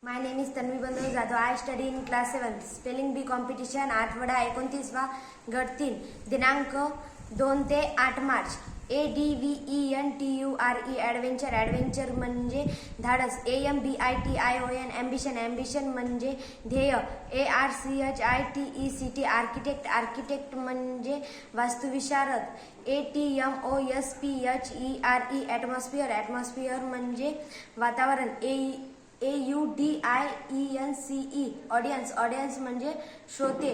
My name is Tanvi बंधू Jadhav. I study in class 7. Spelling B competition आठवडा 29वा गट 3 दिनांक 2 ते 8 मार्च. ADVENTURE adventure. ॲडव्हेंचर म्हणजे धाडस. AMBITION ambition. ॲम्बिशन म्हणजे ध्येय. ARCHITECT architect. आर्किटेक्ट म्हणजे वास्तुविशारद. ATMOSPHERE atmosphere. ॲटमॉस्फिअर म्हणजे वातावरण. AUDIENCE audience. ऑडियन्स म्हणजे श्रोते.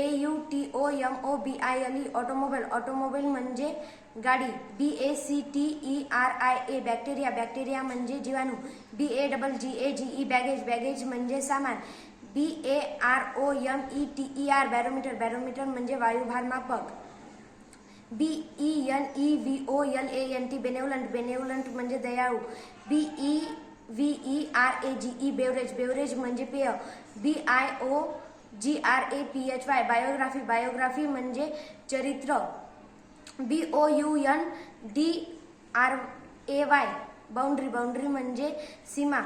AUTOMOBILE automobile. ऑटोमोबाईल म्हणजे गाडी. BACTERIA bacteria. बॅक्टेरिया म्हणजे जीवाणू. BAGGE baggage. बॅगेज म्हणजे सामान. BAROMETER barometer. बॅरोमीटर म्हणजे वायुभारमापक. BENEVOLANT बेनेवलंट. बेनेवलंट म्हणजे दयाळू. BEVERAGE beverage. बेवरेज म्हणजे पेय. BIOGRAPHY biography. बायोग्राफी म्हणजे चरित्र. BOUNDRY boundary. बाउंड्री म्हणजे सीमा.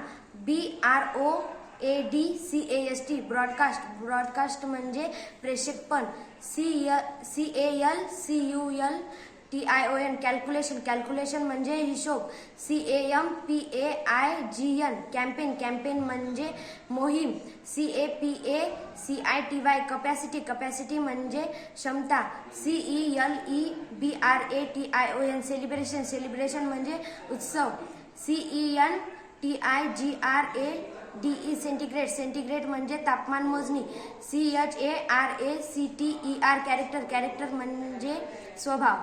BROADCAST broadcast. ब्रॉडकास्ट म्हणजे प्रेक्षेपण. CALCULTION calculation. कॅल्क्युलेशन म्हणजे हिशोब. CAMPAIGN campaign. कॅम्पेन म्हणजे मोहीम. CAPACITY capacity. कपॅसिटी म्हणजे क्षमता. CELEBRATION celebration. सेलिब्रेशन म्हणजे उत्सव. CENTIGRADE centigrade. सेंटीग्रेड म्हणजे तापमान मोजणी. CHARACTER character. कॅरेक्टर म्हणजे स्वभाव.